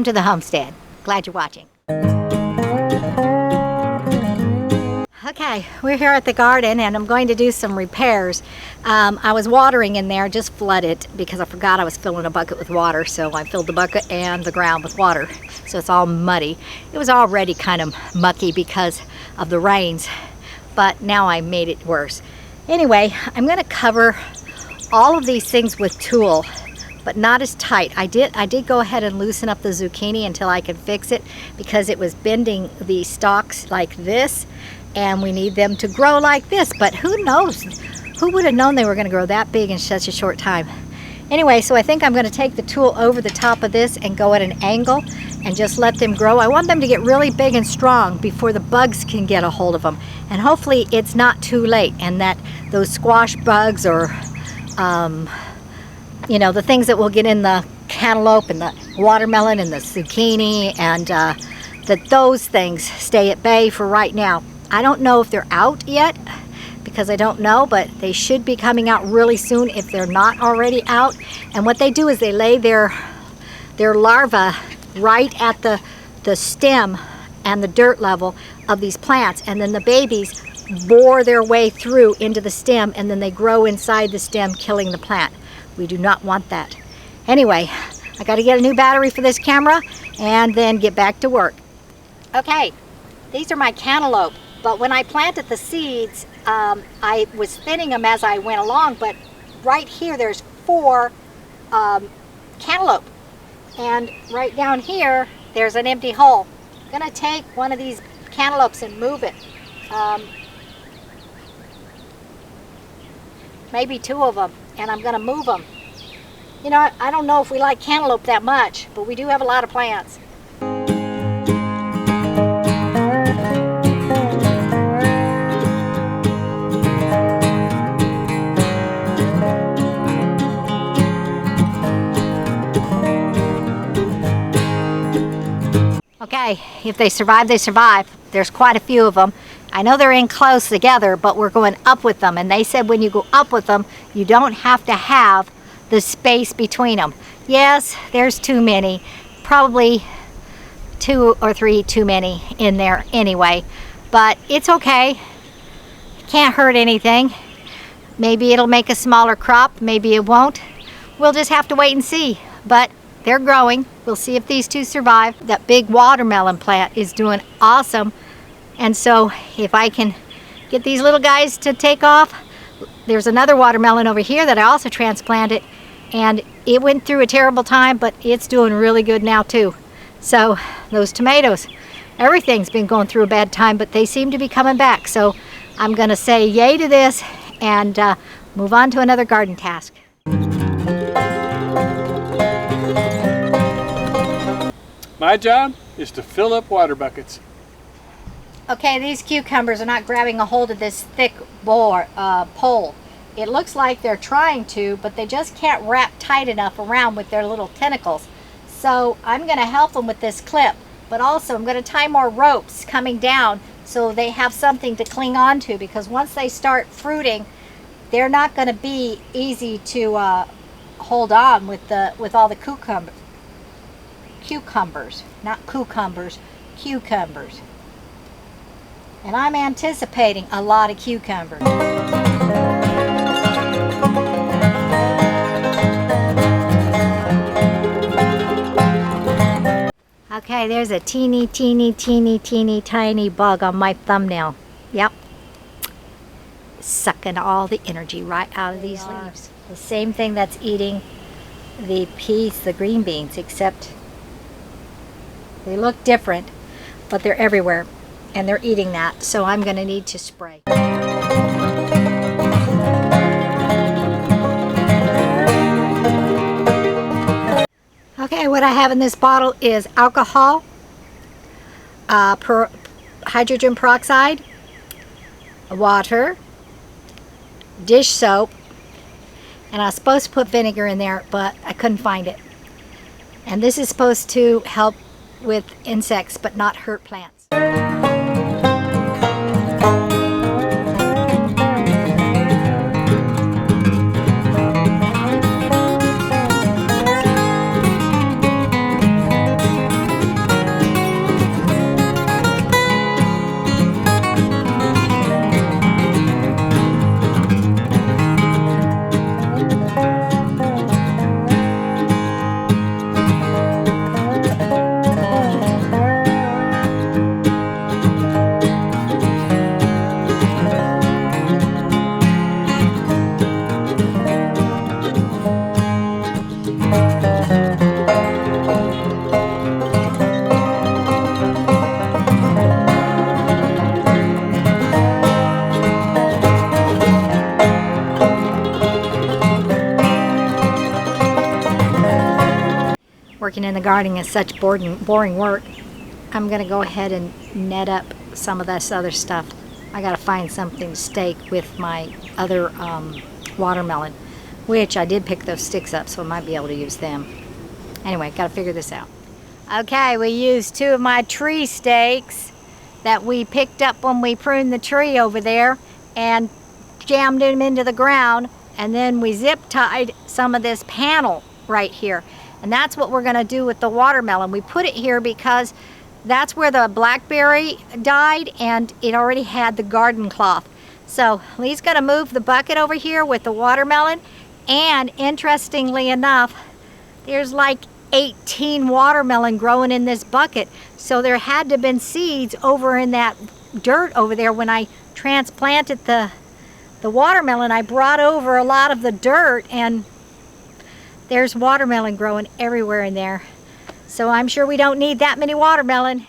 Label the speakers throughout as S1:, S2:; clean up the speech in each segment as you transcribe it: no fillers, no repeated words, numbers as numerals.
S1: Welcome to the homestead. Glad you're watching. Okay, we're here at the garden and I'm going to do some repairs. I was watering in there, just flooded because I forgot I was filling a bucket with water. So I filled the bucket and the ground with water. So it's all muddy. It was already kind of mucky because of the rains, but now I made it worse. Anyway, I'm going to cover all of these things with tulle, but not as tight. I did go ahead and loosen up the zucchini until I could fix it because it was bending the stalks like this, and we need them to grow like this. But who knows? Who would have known they were going to grow that big in such a short time? Anyway, so I think I'm going to take the tulle over the top of this and go at an angle and just let them grow. I want them to get really big and strong before the bugs can get a hold of them. And hopefully it's not too late and that those squash bugs or you know, the things that will get in the cantaloupe and the watermelon and the zucchini, and that those things stay at bay for right now. I don't know if they're out yet because I don't know, but they should be coming out really soon if they're not already out. And what they do is they lay their larvae right at the stem and the dirt level of these plants, and then the babies bore their way through into the stem, and then they grow inside the stem, killing the plant. We do not want that. Anyway, I got to get a new battery for this camera and then get back to work. Okay, these are my cantaloupe, but when I planted the seeds, I was thinning them as I went along, but right here there's 4 cantaloupe, and right down here there's an empty hole. I'm gonna take one of these cantaloupes and move it. Maybe 2 of them, and I'm gonna move them. You know, I don't know if we like cantaloupe that much, but we do have a lot of plants. Okay, if they survive, they survive. There's quite a few of them. I know they're in close together, but we're going up with them. And they said when you go up with them, you don't have to have the space between them. Yes, there's too many. Probably 2 or 3 too many in there anyway. But it's okay. Can't hurt anything. Maybe it'll make a smaller crop. Maybe it won't. We'll just have to wait and see. But they're growing. We'll see if these 2 survive. That big watermelon plant is doing awesome. And so if I can get these little guys to take off, there's another watermelon over here that I also transplanted, and it went through a terrible time, but it's doing really good now too. So those tomatoes, everything's been going through a bad time, but they seem to be coming back. So I'm gonna say yay to this and move on to another garden task.
S2: My job is to fill up water buckets.
S1: Okay, these cucumbers are not grabbing a hold of this thick pole. It looks like they're trying to, but they just can't wrap tight enough around with their little tentacles. So I'm going to help them with this clip, but also I'm going to tie more ropes coming down so they have something to cling on to, because once they start fruiting, they're not going to be easy to hold on with all the cucumbers, not cucumbers, cucumbers. And I'm anticipating a lot of cucumbers. Okay, there's a teeny tiny bug on my thumbnail. Yep. Sucking all the energy right out of these leaves. The same thing that's eating the peas, the green beans, except they look different, but they're everywhere. And they're eating that, so I'm going to need to spray. Okay, what I have in this bottle is alcohol, hydrogen peroxide, water, dish soap, and I was supposed to put vinegar in there, but I couldn't find it. And this is supposed to help with insects, but not hurt plants. working in the garden is such boring work, I'm gonna go ahead and net up some of this other stuff. I gotta find something to stake with my other watermelon, which I did pick those sticks up, so I might be able to use them. Anyway, gotta figure this out. Okay, we used 2 of my tree stakes that we picked up when we pruned the tree over there and jammed them into the ground, and then we zip tied some of this panel right here. And that's what we're gonna do with the watermelon. We put it here because that's where the blackberry died, and it already had the garden cloth. So Lee's gonna move the bucket over here with the watermelon, and interestingly enough, there's like 18 watermelon growing in this bucket. So there had to have been seeds over in that dirt over there. When I transplanted the watermelon, I brought over a lot of the dirt, and there's watermelon growing everywhere in there. So I'm sure we don't need that many watermelon.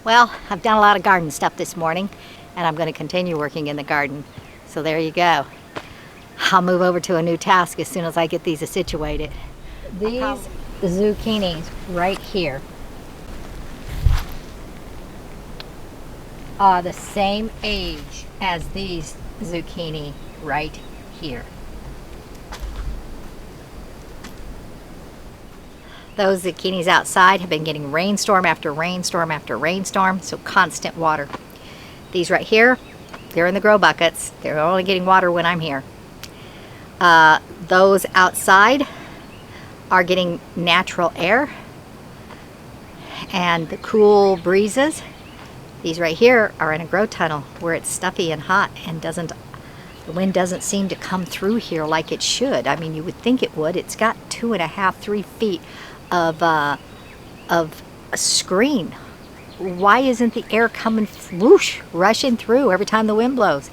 S1: Well, I've done a lot of garden stuff this morning, and I'm going to continue working in the garden. So there you go. I'll move over to a new task as soon as I get these situated. These zucchinis right here are the same age as these zucchini right here. Those zucchinis outside have been getting rainstorm after rainstorm after rainstorm, so constant water. These right here, they're in the grow buckets. They're only getting water when I'm here. Those outside are getting natural air and the cool breezes. These right here are in a grow tunnel where it's stuffy and hot, and the wind doesn't seem to come through here like it should. I mean, you would think it would. It's got 2.5, 3 feet of a screen. Why isn't the air coming whoosh, rushing through every time the wind blows?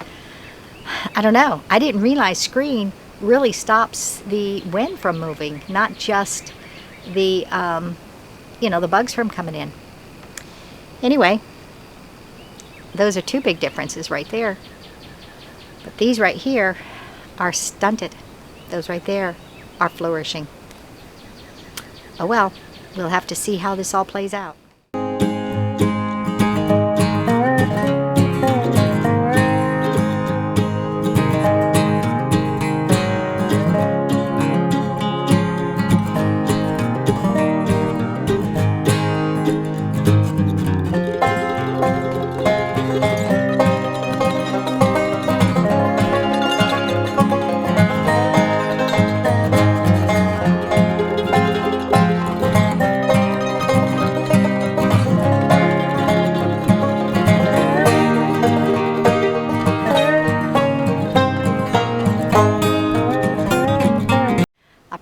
S1: I don't know. I didn't realize screen really stops the wind from moving, not just the the bugs from coming in. Anyway, those are 2 big differences right there. But these right here are stunted. Those right there are flourishing. Oh well, we'll have to see how this all plays out.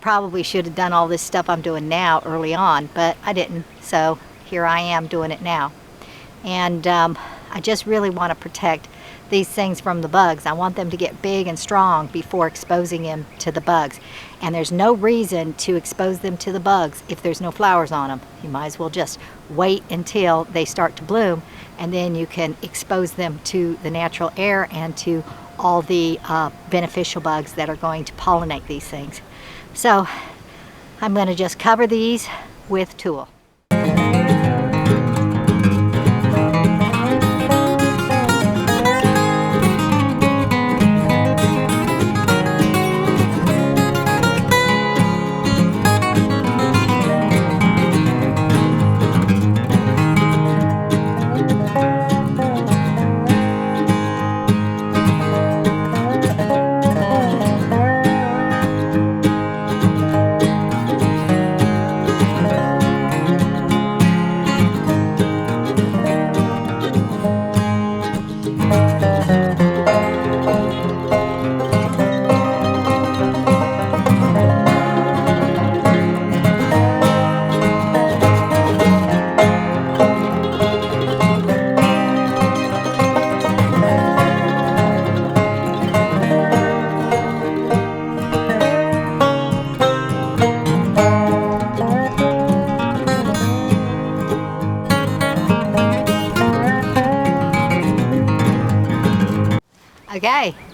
S1: Probably should have done all this stuff I'm doing now early on, but I didn't, so here I am doing it now. And I just really want to protect these things from the bugs. I want them to get big and strong before exposing them to the bugs. And there's no reason to expose them to the bugs if there's no flowers on them. You might as well just wait until they start to bloom, and then you can expose them to the natural air and to all the beneficial bugs that are going to pollinate these things. So I'm going to just cover these with tulle.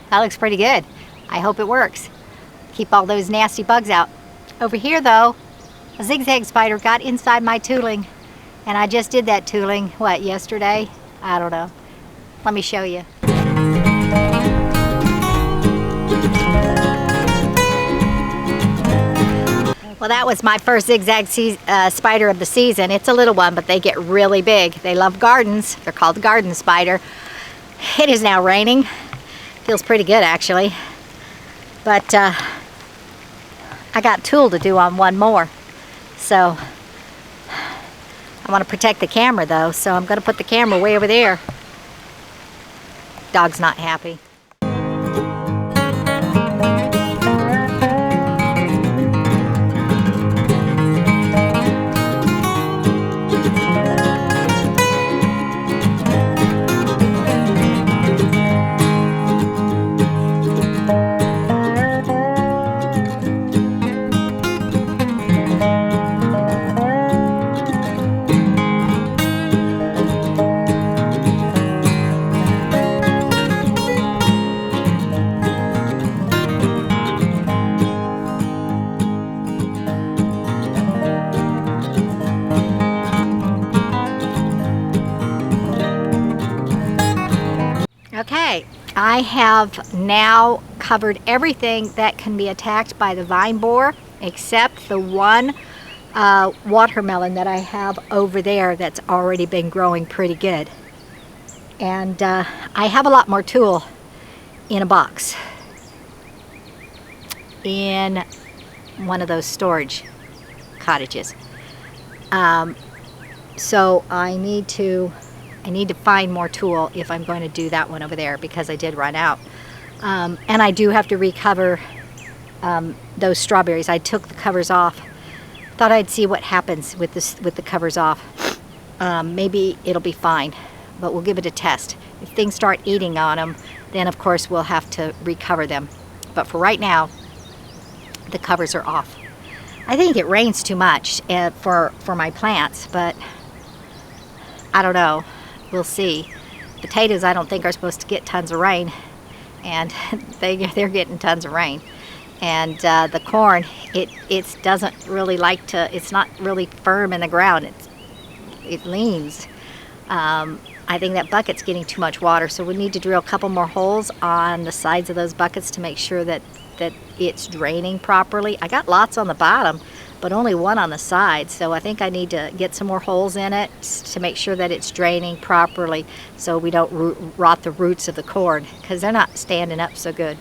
S1: That looks pretty good. I hope it works. Keep all those nasty bugs out. Over here though, a zigzag spider got inside my tooling, and I just did that tooling, what, yesterday? I don't know. Let me show you. Well, that was my first zigzag spider of the season. It's a little one, but they get really big. They love gardens. They're called the garden spider. It is now raining. Feels pretty good, actually. But I got tool to do on one more. So I want to protect the camera, though, so I'm going to put the camera way over there. Dog's not happy. Okay, I have now covered everything that can be attacked by the vine borer except the one watermelon that I have over there that's already been growing pretty good. And I have a lot more tool in a box in one of those storage cottages. So I need to find more tool if I'm going to do that one over there, because I did run out. And I do have to recover those strawberries. I took the covers off. Thought I'd see what happens with the covers off. Maybe it'll be fine, but we'll give it a test. If things start eating on them, then of course we'll have to recover them. But for right now, the covers are off. I think it rains too much for my plants, but I don't know. We'll see. Potatoes, I don't think, are supposed to get tons of rain, and they're getting tons of rain. And the corn, it doesn't really like to. It's not really firm in the ground. It leans. I think that bucket's getting too much water, so we need to drill a couple more holes on the sides of those buckets to make sure that it's draining properly. I got lots on the bottom, but only one on the side, so I think I need to get some more holes in it to make sure that it's draining properly so we don't rot the roots of the corn, because they're not standing up so good.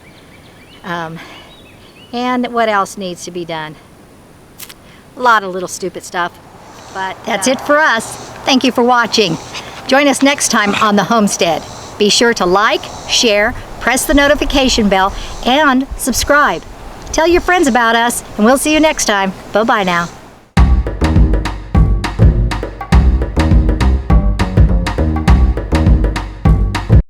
S1: And what else needs to be done? A lot of little stupid stuff, but that's it for us. Thank you for watching. Join us next time on the homestead. Be sure to like, share, press the notification bell, and subscribe. Tell your friends about us, and we'll see you next time. Bye-bye now.